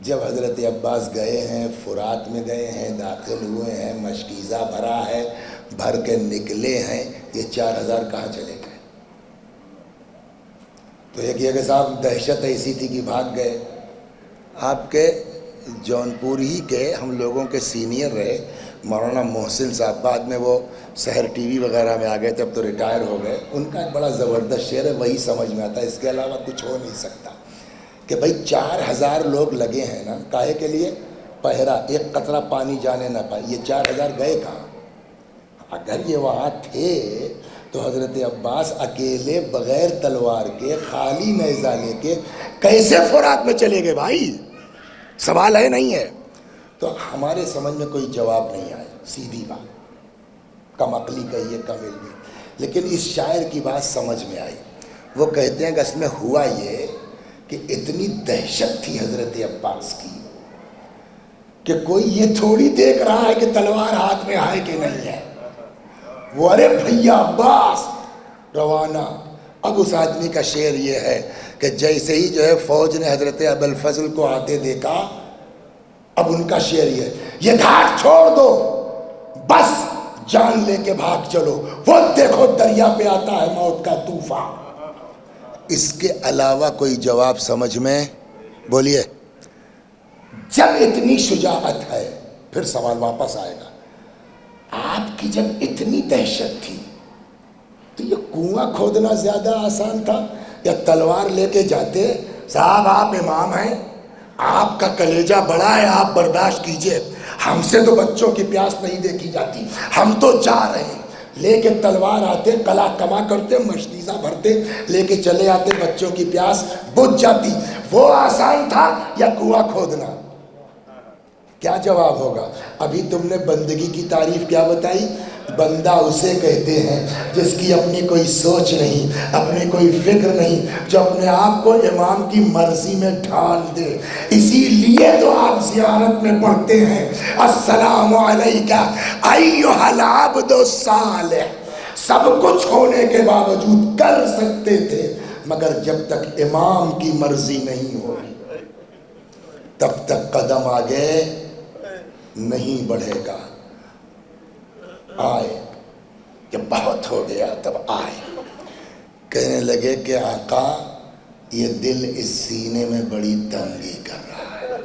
جب حضرت عباس گئے ہیں، فرات میں گئے ہیں، داخل ہوئے ہیں، مشکیزہ بھرا ہے، بھر کے نکلے ہیں، یہ 4000 کہاں چلے گئے؟ تو ایک یہ کہ صاحب دہشت ایسی تھی کہ بھاگ گئے۔ آپ کے جونپور ہی کے ہم لوگوں کے سینئر رہے مولانا محسن صاحب، بعد میں وہ سحر ٹی وی وغیرہ میں آ گئے تھے، اب تو ریٹائر ہو گئے۔ ان کا ایک بڑا زبردست شعر ہے، وہی سمجھ میں آتا ہے، اس کے علاوہ کچھ ہو نہیں سکتا، کہ بھائی 4000 لوگ لگے ہیں نا، کاہے کے لیے؟ پہرا، ایک قطرہ پانی جانے نہ پائے۔ یہ 4000 گئے کہاں؟ اگر یہ وہاں تھے تو حضرت عباس اکیلے بغیر تلوار کے، خالی نیزہ لے کے کیسے فرات میں چلے گئے بھائی؟ سوال ہے نہیں ہے؟ تو ہمارے سمجھ میں کوئی جواب نہیں آیا، سیدھی بات، کم عقلی کہیے، کم علمی، لیکن اس شاعر کی بات سمجھ میں آئی۔ وہ کہتے ہیں کہ اس میں ہوا یہ کہ اتنی دہشت تھی حضرت عباس کی کہ کوئی یہ تھوڑی دیکھ رہا ہے کہ تلوار ہاتھ میں ہے کہ نہیں ہے۔ وہ ارے بھیا عباس روانہ۔ اب اس آدمی کا شعر یہ ہے کہ جیسے ہی جو ہے فوج نے حضرت ابوالفضل کو آتے دیکھا، اب ان کا شعر یہ ہے، یہ گھاٹ چھوڑ دو، بس جان لے کے بھاگ چلو، وہ دیکھو دریا پہ آتا ہے موت کا طوفان۔ اس کے علاوہ کوئی جواب سمجھ میں؟ بولیے۔ جب اتنی شجاعت ہے، پھر سوال واپس آئے گا، آپ کی جب اتنی دہشت تھی تو یہ کنواں کھودنا زیادہ آسان تھا یا تلوار لے کے جاتے؟ صاحب آپ امام ہیں، آپ کا کلیجہ بڑا ہے، آپ برداشت کیجئے، ہم سے تو بچوں کی پیاس نہیں دیکھی جاتی، ہم تو جا رہے ہیں۔ لے کے تلوار آتے، کلا کما کرتے، مشکیزہ بھرتے، لے کے چلے آتے، بچوں کی پیاس بجھ جاتی۔ وہ آسان تھا یا کنواں کھودنا؟ کیا جواب ہوگا؟ ابھی تم نے بندگی کی تعریف کیا بتائی؟ بندہ اسے کہتے ہیں جس کی اپنی کوئی سوچ نہیں، اپنی کوئی فکر نہیں، جو اپنے آپ کو امام کی مرضی میں ڈھال دے۔ اسی لیے تو آپ زیارت میں پڑھتے ہیں السلام علیکہ ایھا العبد الصالح۔ سب کچھ ہونے کے باوجود کر سکتے تھے، مگر جب تک امام کی مرضی نہیں ہوگی تب تک قدم آگے نہیں بڑھے گا۔ آئے، جب بہت ہو گیا تب آئے، کہنے لگے کہ آقا یہ دل اس سینے میں بڑی تنگی کر رہا ہے۔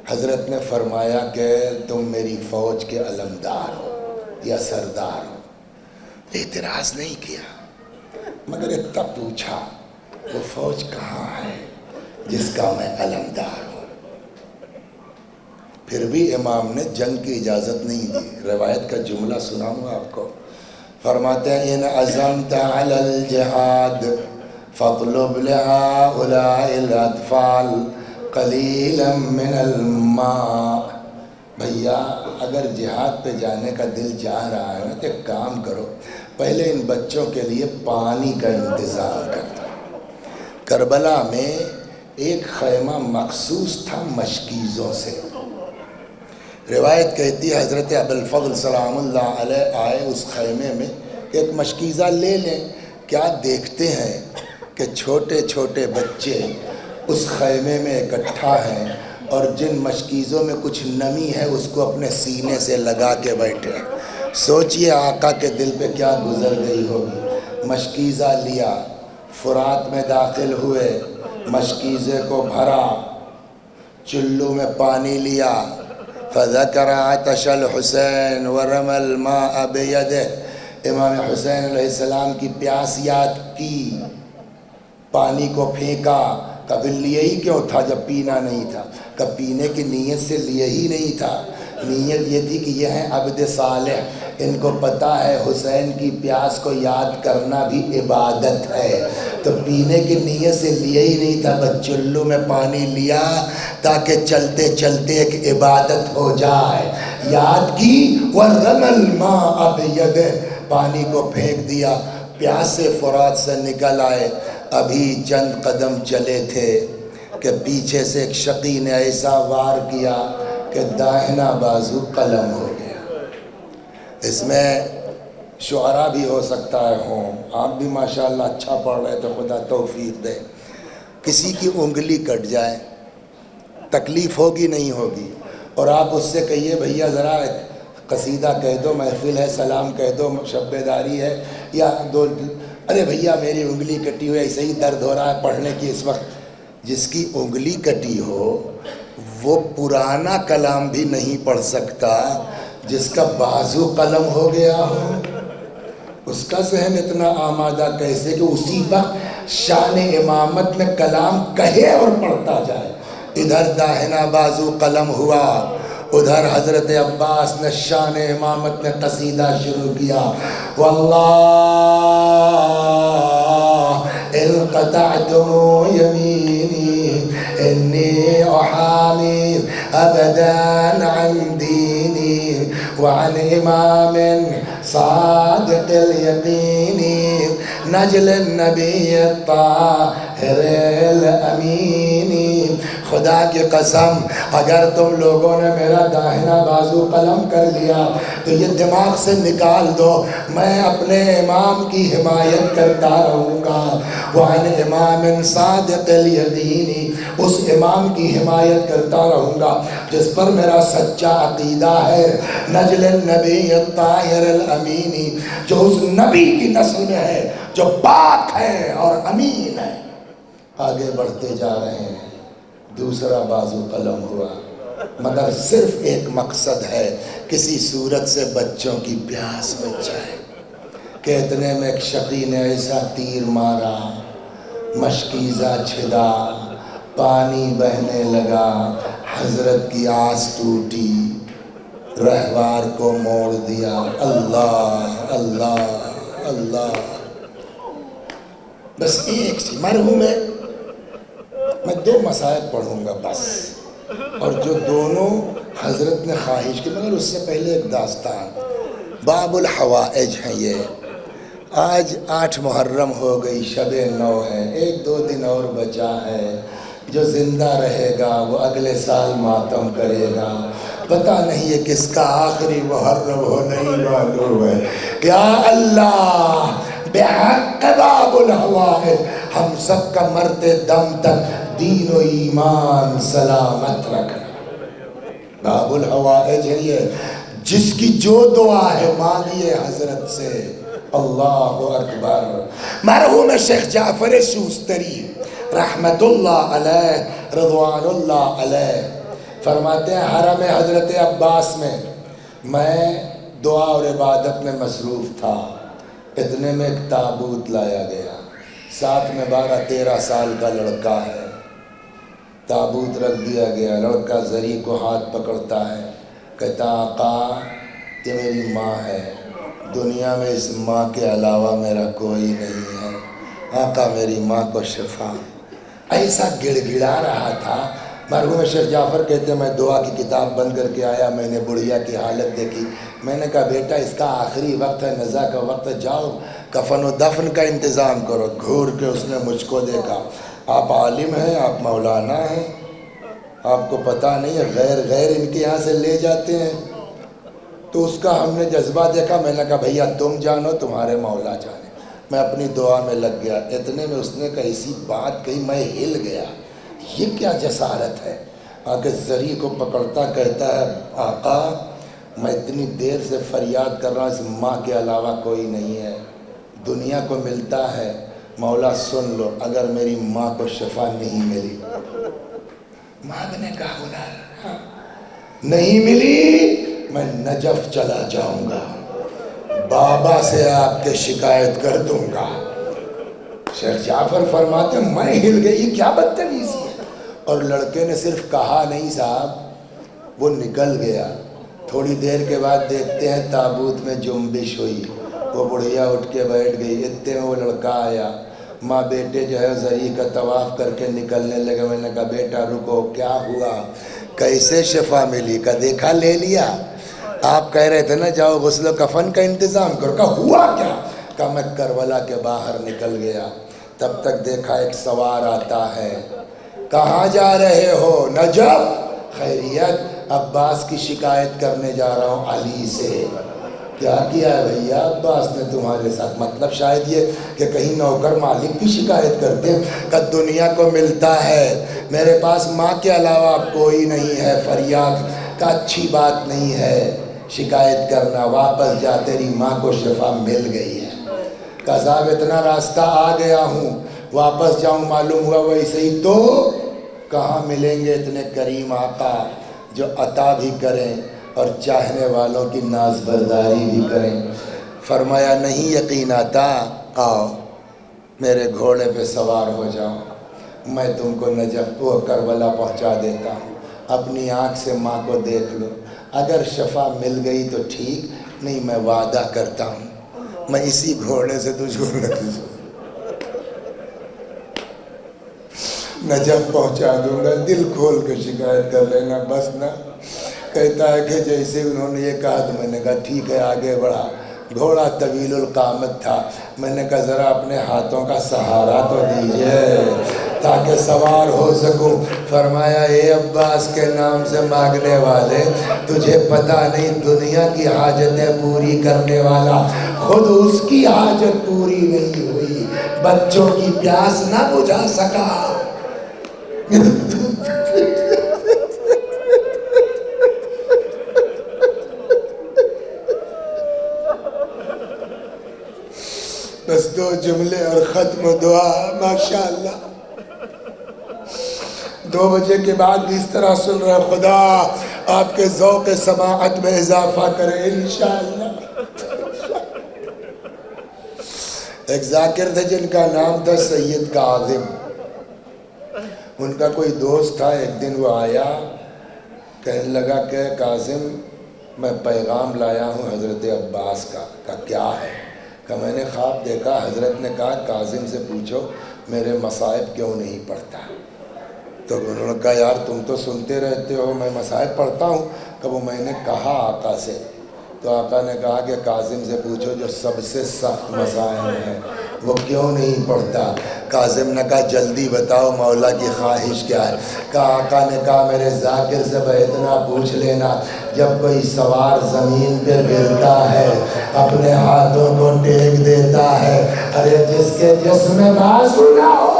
حضرت نے فرمایا کہ تم میری فوج کے علمدار ہو یا سردار ہو۔ اعتراض نہیں کیا، مگر اتنا پوچھا وہ فوج کہاں ہے جس کا میں علمدار ہوں؟ پھر بھی امام نے جنگ کی اجازت نہیں دی۔ روایت کا جملہ سناؤں آپ کو، فرماتے ہیں ان عزمت علی الجہاد فاطلب لہؤلاء الاطفال قلیلا من الماء۔ بھیا اگر جہاد پہ جانے کا دل چاہ رہا ہے نا تو ایک کام کرو، پہلے ان بچوں کے لیے پانی کا انتظام کر دو۔ کربلا میں ایک خیمہ مخصوص تھا مشکیزوں سے۔ روایت کہتی ہے حضرت ابوالفضل سلام اللہ علیہ آئے اس خیمے میں کہ ایک مشکیزہ لے لیں۔ کیا دیکھتے ہیں کہ چھوٹے چھوٹے بچے اس خیمے میں اکٹھا ہیں اور جن مشکیزوں میں کچھ نمی ہے اس کو اپنے سینے سے لگا کے بیٹھے. سوچئے آقا کے دل پہ کیا گزر گئی ہوگی. مشکیزہ لیا، فرات میں داخل ہوئے، مشکیزے کو بھرا، چلو میں پانی لیا. فذکر عطش الحسین ورمى الماء بیدہ. امام حسین علیہ السلام کی پیاس یاد کی، پانی کو پھینکا. کبھی لیے ہی کیوں تھا جب پینا نہیں تھا؟ کب پینے کی نیت سے لیے ہی نہیں تھا. نیت یہ تھی کہ یہ ہیں عبد صالح، ان کو پتہ ہے حسین کی پیاس کو یاد کرنا بھی عبادت ہے، تو پینے کی نیت سے لیے ہی نہیں تھا. بس چلو میں پانی لیا تاکہ چلتے چلتے ایک عبادت ہو جائے. یاد کی وَرَمَى الْمَاءَ بِيَدِهِ، پانی کو پھینک دیا. پیاس سے فرات سے نکل آئے. ابھی چند قدم چلے تھے کہ پیچھے سے ایک شقی نے ایسا وار کیا کہ داہنا بازو قلم ہو گیا. اس میں شعراء بھی ہو سکتا ہے ہوں، آپ بھی ماشاءاللہ اچھا پڑھ رہے تو خدا توفیق دے. کسی کی انگلی کٹ جائے تکلیف ہوگی نہیں ہوگی، اور آپ اس سے کہیے بھیا ذرا ایک قصیدہ کہہ دو، محفل ہے، سلام کہہ دو، شب بیداری ہے، یا دو، ارے بھیا میری انگلی کٹی ہوئی، ایسے ہی درد ہو رہا ہے پڑھنے کی اس وقت. جس کی انگلی کٹی ہو وہ پرانا کلام بھی نہیں پڑھ سکتا، جس کا بازو قلم ہو گیا ہو اس کا ذہن اتنا آمادہ کیسے کہ اسی وقت شان امامت میں کلام کہے اور پڑھتا جائے. ادھر داہنا بازو قلم ہوا، ادھر حضرت عباس نے شان امامت میں قصیدہ شروع کیا. واللہ ان قطعتم یمینی انی احامی ابدا عن دینی وعن امام صادق الیقین نجل النبی الطاہر الامین. خدا کی قسم اگر تم لوگوں نے میرا داہنا بازو قلم کر لیا تو یہ دماغ سے نکال دو، میں اپنے امام کی حمایت کرتا رہوں گا. وعن امام صادق الیقین، اس امام کی حمایت کرتا رہوں گا جس پر میرا سچا عقیدہ ہے. نجل النبی الطاہر الامین، جو اس نبی کی نسل میں ہے جو پاک ہے اور امین ہے. آگے بڑھتے جا رہے ہیں، دوسرا بازو قلم ہوا، مگر صرف ایک مقصد ہے، کسی صورت سے بچوں کی پیاس بچ جائے. کہ اتنے میں ایک شقی نے ایسا تیر مارا، مشکیزہ چھدا، پانی بہنے لگا، حضرت کی آس ٹوٹی، رہوار کو موڑ دیا. اللہ اللہ اللہ. بس ایک سی مرحوم ہے، میں 2 مسائل پڑھوں گا بس، اور جو دونوں حضرت نے خواہش کی، مگر اس سے پہلے ایک داستان. باب الحوائج ہیں یہ. آج 8 محرم ہو گئی، شب 9 ہے، 1-2 دن اور بچا ہے. جو زندہ رہے گا وہ اگلے سال ماتم کرے گا. پتہ نہیں یہ کس کا آخری محرم ہو، نہیں معلوم ہے. یا اللہ بحق باب الحوائج ہم سب کا مرتے دم تک دین و ایمان سلامت رکھنا. باب الحوائج ہے یہ، جس کی جو دعا ہے مانگیے حضرت سے. اللہ اکبر. مرحوم شیخ جعفر شوستری رحمت اللہ علیہ رضوان اللہ علیہ فرماتے ہیں حرم حضرت عباس میں دعا اور عبادت میں مصروف تھا. اتنے میں ایک تابوت لایا گیا، ساتھ میں 12-13 سال کا لڑکا ہے. تابوت رکھ دیا گیا، لڑکا زری کو ہاتھ پکڑتا ہے، کہتا آقا یہ میری ماں ہے، دنیا میں اس ماں کے علاوہ میرا کوئی نہیں ہے، آقا میری ماں کو شفا. ایسا گڑ گڑا رہا تھا. مرحوم شیخ جعفر کہتے ہیں میں دعا کی کتاب بند کر کے آیا، میں نے بڑھیا کی حالت دیکھی، میں نے کہا بیٹا اس کا آخری وقت ہے، نزا کا وقت ہے، جاؤ کفن و دفن کا انتظام کرو. گھور کے اس نے مجھ کو دیکھا. آپ عالم ہیں، آپ مولانا ہیں، آپ کو پتہ نہیں ہے غیر ان کے یہاں سے لے جاتے ہیں. تو اس کا ہم نے جذبہ دیکھا. میں نے کہا بھیا تم جانو، تمہارے مولا جانے. میں اپنی دعا میں لگ گیا. اتنے میں اس نے کہا ایسی بات کہی میں ہل گیا. یہ کیا جسارت ہے؟ آگے زری کو پکڑتا کہتا ہے آقا میں اتنی دیر سے فریاد کر رہا ہوں، اس ماں کے علاوہ کوئی نہیں ہے، دنیا کو ملتا ہے، مولا سن لو اگر میری ماں کو شفا نہیں ملی، مانگنے کا ہنر نہیں ملی، میں نجف چلا جاؤں گا، بابا سے آپ کے شکایت کر دوں گا۔ شیخ جعفر فرماتے ہیں میں ہل گئی، کیا بدتمیزی ہے، اور لڑکے نے صرف کہا نہیں صاحب، وہ نکل گیا۔ تھوڑی دیر کے بعد دیکھتے ہیں تابوت میں جنبش ہوئی، وہ بڑھیا اٹھ کے بیٹھ گئی، اتنے میں وہ لڑکا آیا، ماں بیٹے جو ہے زری کا طواف کر کے نکلنے لگے، میں نے کہا بیٹا رکو، کیا ہوا، کیسے شفا ملی، کا دیکھا لے لیا، آپ کہہ رہے تھے نا جاؤ غسل و کفن کا انتظام کرو، کہا ہوا کیا، کہا میں کربلا کے باہر نکل گیا، تب تک دیکھا ایک سوار آتا ہے، کہاں جا رہے ہو، نجف، خیریت، عباس کی شکایت کرنے جا رہا ہوں علی سے، کیا کیا ہے بھیا عباس نے تمہارے ساتھ، مطلب شاید یہ کہ کہیں نوکر مالک کی شکایت کرتے ہیں، کہ دنیا کو ملتا ہے، میرے پاس ماں کے علاوہ اب کوئی نہیں ہے، فریاد کا اچھی بات نہیں ہے شکایت کرنا، واپس جا تیری ماں کو شفا مل گئی ہے، کہ صاحب اتنا راستہ آ گیا ہوں واپس جاؤں، معلوم ہوا ویسے ہی، تو کہاں ملیں گے اتنے کریم آقا جو عطا بھی کریں اور چاہنے والوں کی ناز برداری بھی کریں۔ فرمایا نہیں یقین آتا، آؤ میرے گھوڑے پہ سوار ہو جاؤ، میں تم کو نجف و کربلا پہنچا دیتا ہوں، اپنی آنکھ سے ماں کو دیکھ لو، اگر شفا مل گئی تو ٹھیک، نہیں میں وعدہ کرتا ہوں میں اسی گھوڑے سے تجھ کو نجف پہنچا دوں گا، دل کھول کے شکایت کر لینا بس نا۔ کہتا ہے کہ جیسے انہوں نے یہ کہا تو میں نے کہا ٹھیک ہے، آگے بڑھا، گھوڑا طویل القامت تھا، میں نے کہا ذرا اپنے ہاتھوں کا سہارا تو دیجئے تاکہ سوار ہو سکوں۔ فرمایا اے عباس کے نام سے مانگنے والے، تجھے پتہ نہیں دنیا کی حاجتیں پوری کرنے والا خود اس کی حاجت پوری نہیں ہوئی، بچوں کی پیاس نہ بجھا سکا۔ بس دو جملے اور ختم دعا، ماشاءاللہ 2 بجے کے بعد بھی اس طرح سن رہے، خدا آپ کے ذوق سماعت میں اضافہ کرے انشاءاللہ۔ ایک ذاکر تھے جن کا نام تھا سید کاظم، ان کا کوئی دوست تھا، ایک دن وہ آیا کہنے لگا کہ کاظم میں پیغام لایا ہوں حضرت عباس کا، کہا کیا ہے، کہ میں نے خواب دیکھا، حضرت نے کہا کاظم سے پوچھو میرے مصائب کیوں نہیں پڑھتا، تو انہوں نے کہا یار تم تو سنتے رہتے ہو میں مصائب پڑھتا ہوں، کہ وہ میں نے کہا آقا سے، تو آقا نے کہا کہ کاظم سے پوچھو جو سب سے سخت مصائب ہیں وہ کیوں نہیں پڑھتا، کاظم نے کہا جلدی بتاؤ مولا کی خواہش کیا ہے، کہ آقا نے کہا میرے ذاکر سے اتنا پوچھ لینا جب کوئی سوار زمین پہ گرتا ہے اپنے ہاتھوں کو ٹیک دیتا ہے، ارے جس کے جسم میں بازو نہ ہو،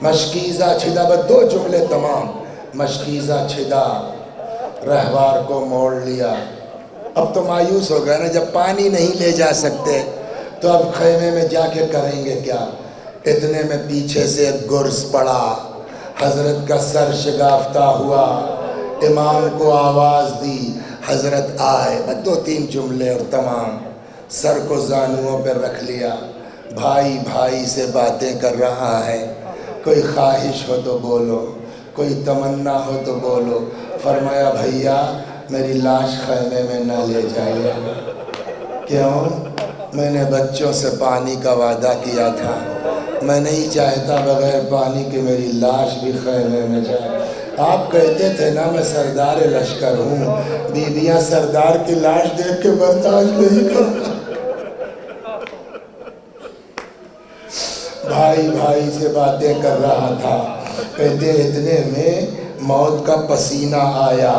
مشکیزہ چھدا، بس 2 جملے تمام، مشکیزہ چھدا رہوار کو موڑ لیا، اب تو مایوس ہو گئے نا، جب پانی نہیں لے جا سکتے تو اب خیمے میں جا کے کریں گے کیا، اتنے میں پیچھے سے ایک گرز پڑا، حضرت کا سر شگافتہ ہوا، امام کو آواز دی، حضرت آئے، بس 2-3 جملے اور تمام، سر کو زانوؤں پہ رکھ لیا، بھائی بھائی سے باتیں کر رہا ہے، کوئی خواہش ہو تو بولو، کوئی تمنا ہو تو بولو، فرمایا بھیا میری لاش خیمے میں نہ لے جائیے، کیوں، میں نے بچوں سے پانی کا وعدہ کیا تھا، میں نہیں چاہتا بغیر پانی کے میری لاش بھی خیمے میں جائے، آپ کہتے تھے نا میں سردار لشکر ہوں، بیویاں سردار کی لاش دیکھ کے برداشت نہیں کرتا، بھائی بھائی سے باتیں کر رہا تھا، کہتے اتنے میں موت کا پسینہ آیا،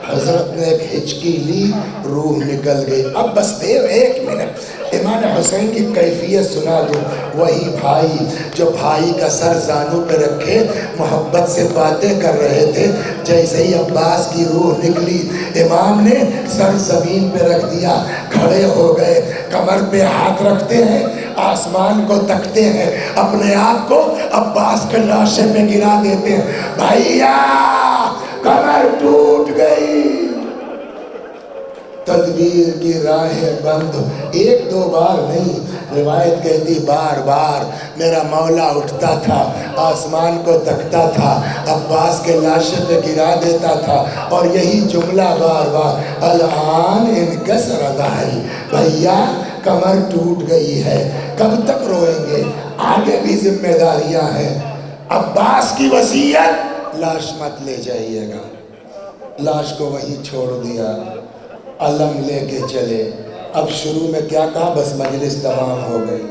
حضرت نے ایک ہچکی لی، روح نکل گئی. اب بس دیو 1 منٹ امام حسین کی کیفیت سنا دوں. وہی بھائی جو بھائی کا سر زانوں پہ رکھے محبت سے باتیں کر رہے تھے، جیسے ہی عباس کی روح نکلی امام نے سر زمین پہ رکھ دیا، کھڑے ہو گئے، کمر پہ ہاتھ رکھتے ہیں، آسمان کو تکتے ہیں، اپنے آپ کو عباس کے لاشے پہ گرا دیتے ہیں. بھائیا کمر ٹوٹ گئی. تدبیر کی راہیں بند. 1-2 بار نہیں، روایت کہتی بار بار میرا مولا اٹھتا تھا، آسمان کو تکتا تھا، عباس کے لاشے پہ گرا دیتا تھا، اور یہی جملہ بار بار الان انکسر ظہری. بھیا کمر ٹوٹ گئی ہے، کب تک روئیں گے؟ آگے بھی ذمہ داریاں ہیں. عباس کی وصیت لاش مت لے جائیے گا. لاش کو وہیں چھوڑ دیا، علم لے کے چلے. اب شروع میں کیا کہا؟ بس مجلس تمام ہو گئی.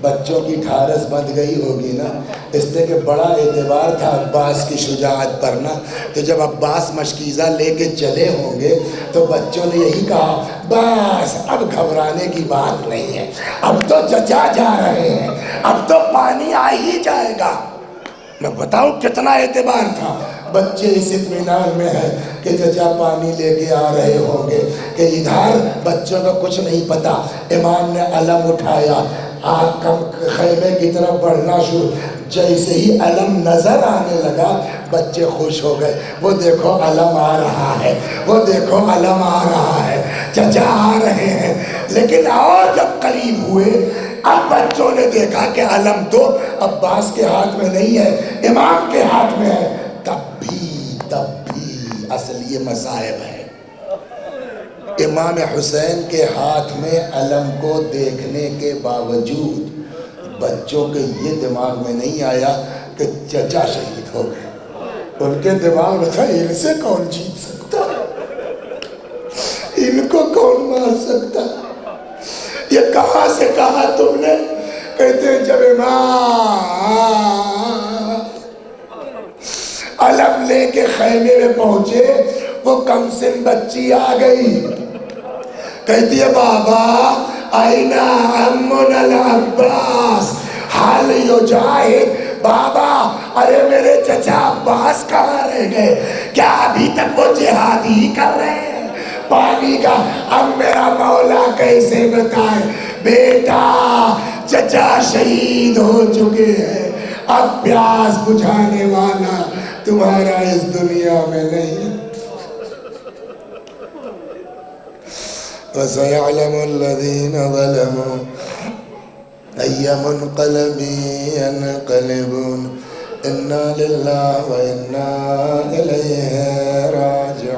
بچوں کی ٹھارس بندھ گئی ہوگی نا، اس لیے کہ بڑا اعتبار تھا عباس کی شجاعت پر نا. تو جب عباس مشکیزہ لے کے چلے ہوں گے تو بچوں نے یہی کہا بس اب گھبرانے کی بات نہیں ہے، اب تو چچا جا رہے ہیں، اب تو پانی آ ہی جائے گا. میں بتاؤں کتنا اعتبار تھا. بچے اس اطمینان میں ہیں کہ چچا پانی لے کے آ رہے ہوں گے کہ ادھر بچوں کو کچھ نہیں پتا. امام نے علم اٹھایا، خیمے کی طرف بڑھنا شروع. جیسے ہی علم نظر آنے لگا بچے خوش ہو گئے. وہ دیکھو علم آ رہا ہے، وہ دیکھو علم آ رہا ہے، چچا آ رہے ہیں. لیکن اور جب قریب ہوئے اب بچوں نے دیکھا کہ علم تو عباس کے ہاتھ میں نہیں ہے، امام کے ہاتھ میں ہے. تب بھی اصل یہ مصائب ہے. امام حسین کے ہاتھ میں علم کو دیکھنے کے باوجود بچوں کے یہ دماغ میں نہیں آیا کہ چچا شہید ہو گئے. ان کے دماغ میں تھا ان سے کون جیت سکتا، ان کو کون مار سکتا. یہ کہاں سے کہا تم نے؟ کہتے ہیں جب امام علم لے کے خیمے میں پہنچے وہ کم سن بچی آ گئی. کہتی ہے بابا اینا عمنا العباس حال یجاہد. بابا ارے میرے چچا عباس کہاں رہ گئے؟ کیا ابھی تک وہ جہاد ہی کر رہے ہیں پانی کا؟ اب میرا مولا کیسے بتائے؟ بیٹا چچا شہید ہو چکے ہیں، اب پیاس بجھانے والا تمہارا اس دنیا میں نہیں. وَسَيَعْلَمُ الَّذِينَ ظَلَمُوا أَيَّ مُنْقَلَبٍ يَنْقَلِبُونَ. إِنَّا لِلَّهِ وَإِنَّا إِلَيْهِ راجعون.